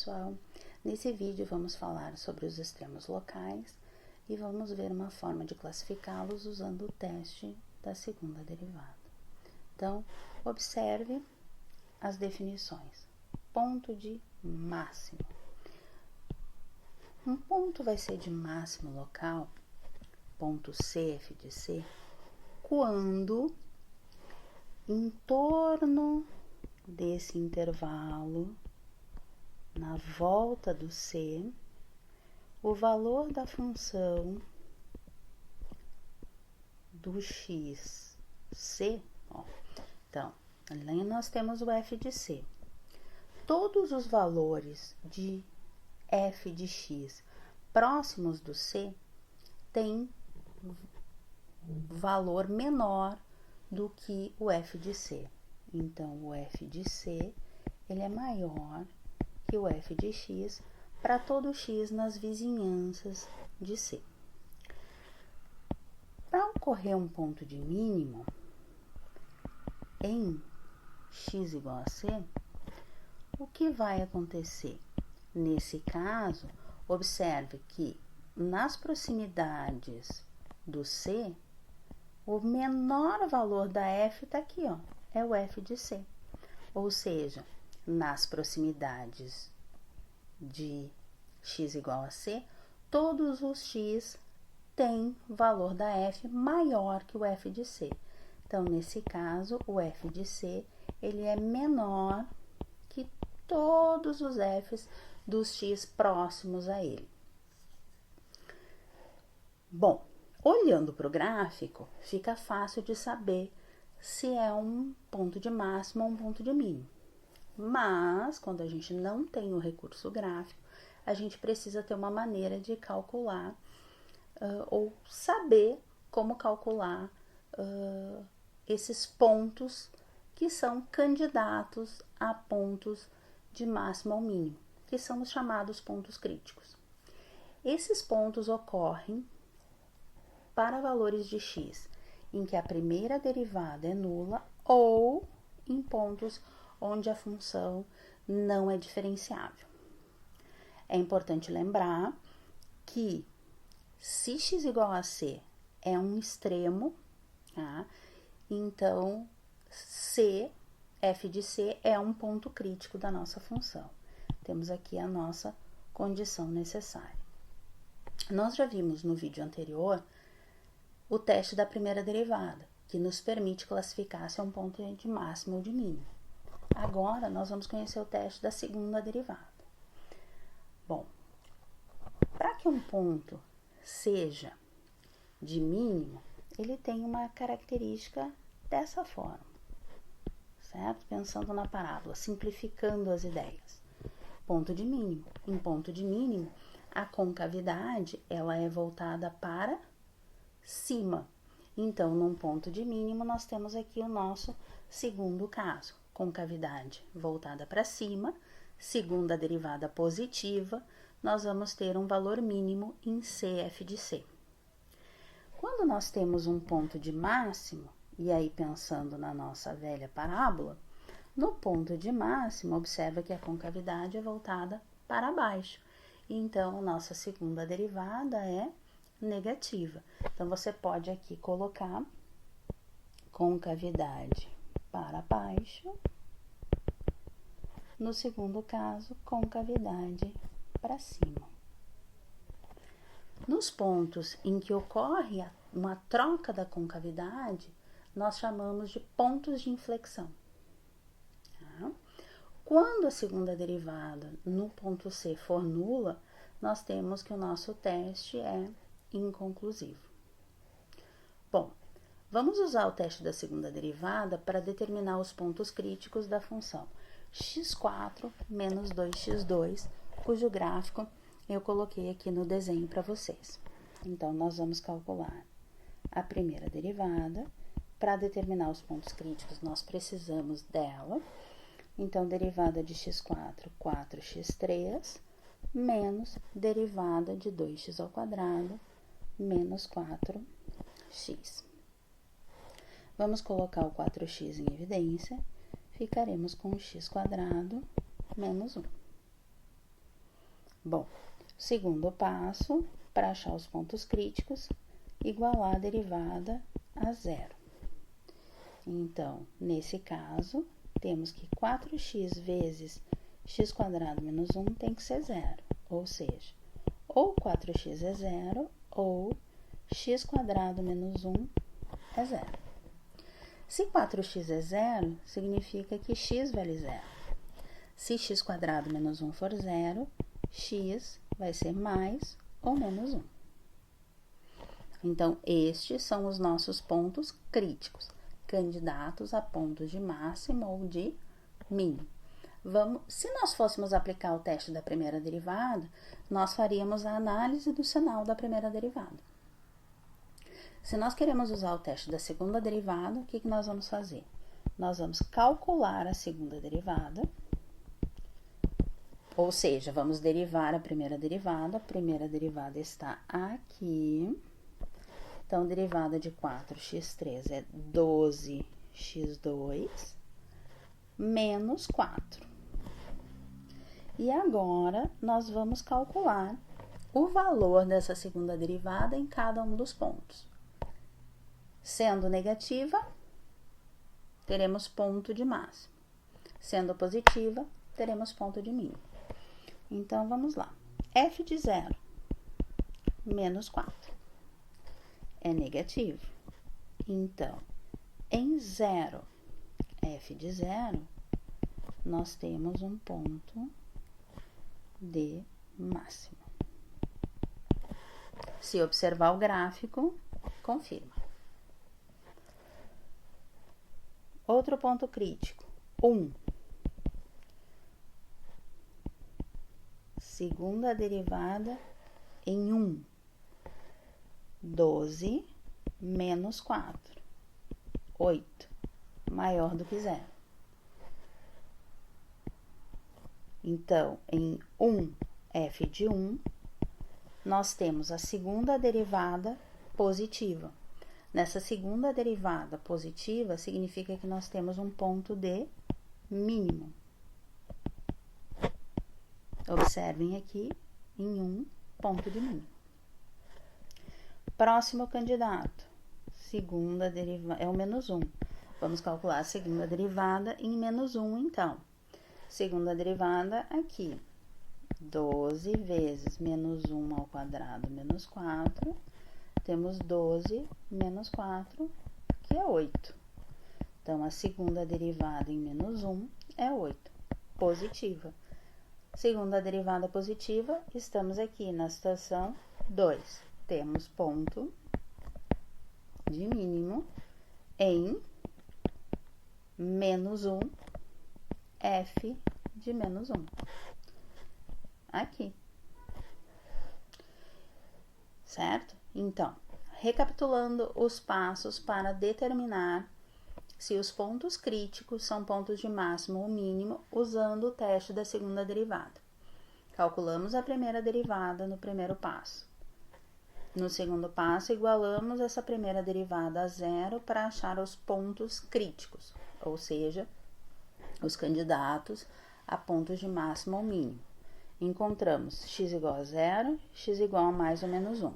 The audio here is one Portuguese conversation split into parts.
pessoal! Nesse vídeo vamos falar sobre os extremos locais e vamos ver uma forma de classificá-los usando o teste da segunda derivada. Então, observe as definições. Ponto de máximo. Um ponto vai ser de máximo local, ponto C, f de C, quando em torno desse intervalo, na volta do C, o valor da função do x c, então, ali nós temos o f de c. Todos os valores de f de x próximos do c têm valor menor do que o f de c. Então, o f de c, ele é maior que o f de x para todo x nas vizinhanças de c. Para ocorrer um ponto de mínimo em x igual a c, o que vai acontecer? Nesse caso, observe que nas proximidades do c, o menor valor da f está aqui, é o f de c. Ou seja, nas proximidades de x igual a c, todos os x têm valor da f maior que o f de c. Então, nesse caso, o f de c, ele é menor que todos os f's dos x próximos a ele. Bom, olhando para o gráfico, fica fácil de saber se é um ponto de máximo ou um ponto de mínimo. Mas, quando a gente não tem o recurso gráfico, a gente precisa ter uma maneira de calcular ou saber como calcular esses pontos que são candidatos a pontos de máximo ou mínimo, que são os chamados pontos críticos. Esses pontos ocorrem para valores de x em que a primeira derivada é nula ou em pontos onde a função não é diferenciável. É importante lembrar que se x igual a c é um extremo, tá? Então c, f de c é um ponto crítico da nossa função. Temos aqui a nossa condição necessária. Nós já vimos no vídeo anterior o teste da primeira derivada, que nos permite classificar se é um ponto de máximo ou de mínimo. Agora, nós vamos conhecer o teste da segunda derivada. Bom, para que um ponto seja de mínimo, ele tem uma característica dessa forma, certo? Pensando na parábola, simplificando as ideias. Ponto de mínimo. Em ponto de mínimo, a concavidade, ela é voltada para cima. Então, num ponto de mínimo, nós temos aqui o nosso segundo caso. Concavidade voltada para cima, segunda derivada positiva, nós vamos ter um valor mínimo em CF de C. Quando nós temos um ponto de máximo, e aí pensando na nossa velha parábola, no ponto de máximo, observa que a concavidade é voltada para baixo. Então, a nossa segunda derivada é negativa. Então, você pode aqui colocar concavidade para baixo. No segundo caso, concavidade para cima. Nos pontos em que ocorre uma troca da concavidade, nós chamamos de pontos de inflexão. Tá? Quando a segunda derivada no ponto C for nula, nós temos que o nosso teste é inconclusivo. Bom, vamos usar o teste da segunda derivada para determinar os pontos críticos da função x4 menos 2x2, cujo gráfico eu coloquei aqui no desenho para vocês. Então, nós vamos calcular a primeira derivada. Para determinar os pontos críticos, nós precisamos dela. Então, derivada de x4, 4x3, menos derivada de 2x ao quadrado, menos 4x. Vamos colocar o 4x em evidência, ficaremos com x² menos 1. Bom, segundo passo, para achar os pontos críticos, igualar a derivada a zero. Então, nesse caso, temos que 4x vezes x² menos 1 tem que ser zero, ou seja, ou 4x é zero, ou x² menos 1 é zero. Se 4x é zero, significa que x vale zero. Se x² menos 1 for zero, x vai ser mais ou menos 1. Então, estes são os nossos pontos críticos, candidatos a pontos de máximo ou de mínimo. Se nós fôssemos aplicar o teste da primeira derivada, nós faríamos a análise do sinal da primeira derivada. Se nós queremos usar o teste da segunda derivada, o que nós vamos fazer? Nós vamos calcular a segunda derivada, ou seja, vamos derivar a primeira derivada está aqui. Então, derivada de 4x3 é 12x2 menos 4. E agora, nós vamos calcular o valor dessa segunda derivada em cada um dos pontos. Sendo negativa, teremos ponto de máximo. Sendo positiva, teremos ponto de mínimo. Então, vamos lá. F de 0 menos 4 é negativo. Então, em 0, F de 0, nós temos um ponto de máximo. Se observar o gráfico, confirma. Outro ponto crítico, 1. Segunda derivada em 1. 12 menos 4. 8. Maior do que 0. Então, em 1, f de 1, nós temos a segunda derivada positiva. Nessa segunda derivada positiva, significa que nós temos um ponto de mínimo. Observem aqui, em 1, ponto de mínimo. Próximo candidato, segunda derivada, é o menos 1. Vamos calcular a segunda derivada em menos 1, então. Segunda derivada aqui, 12 vezes menos 1 ao quadrado menos 4, temos 12 menos 4, que é 8. Então, a segunda derivada em menos 1 é 8, positiva. Segunda derivada positiva, estamos aqui na situação 2. Temos ponto de mínimo em menos 1, f de menos 1. Aqui. Certo? Então, recapitulando os passos para determinar se os pontos críticos são pontos de máximo ou mínimo usando o teste da segunda derivada. Calculamos a primeira derivada no primeiro passo. No segundo passo, igualamos essa primeira derivada a zero para achar os pontos críticos, ou seja, os candidatos a pontos de máximo ou mínimo. Encontramos x igual a zero, x igual a mais ou menos 1.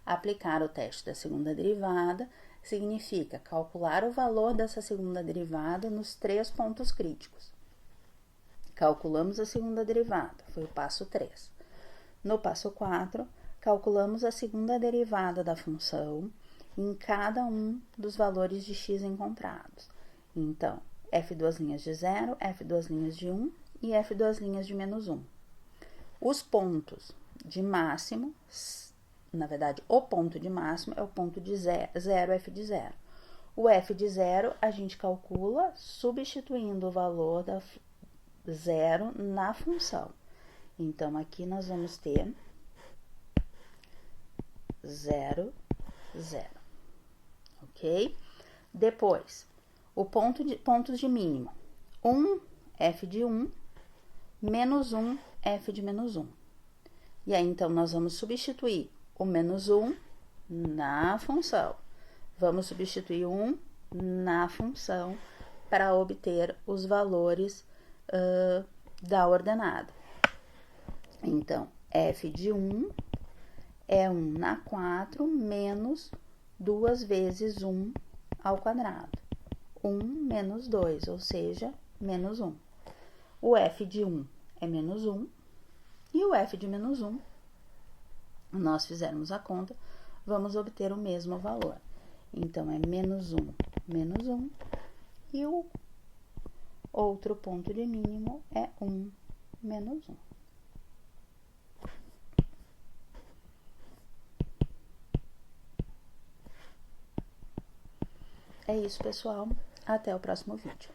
Aplicar o teste da segunda derivada significa calcular o valor dessa segunda derivada nos 3 pontos críticos. Calculamos a segunda derivada, foi o passo 3. No passo 4, calculamos a segunda derivada da função em cada um dos valores de x encontrados. Então, f duas linhas de 0, f duas linhas de 1 e f duas linhas de menos 1. Os pontos de máximo, na verdade, o ponto de máximo é o ponto de 0, f de 0. O f de 0 a gente calcula substituindo o valor da 0 na função. Então, aqui nós vamos ter 0, 0. Ok? Depois, pontos de mínimo. 1, f de 1, menos 1, f de menos 1. E aí, então, nós vamos substituir o menos 1 na função. Vamos substituir 1 na função para obter os valores da ordenada. Então, f de 1 é 1 na 4 menos 2 vezes 1 ao quadrado. 1 menos 2, ou seja, menos 1. O f de 1 é menos 1 e o f de menos 1, nós fizermos a conta, vamos obter o mesmo valor. Então, é menos 1 e o outro ponto de mínimo é 1 menos 1. É isso, pessoal. Até o próximo vídeo.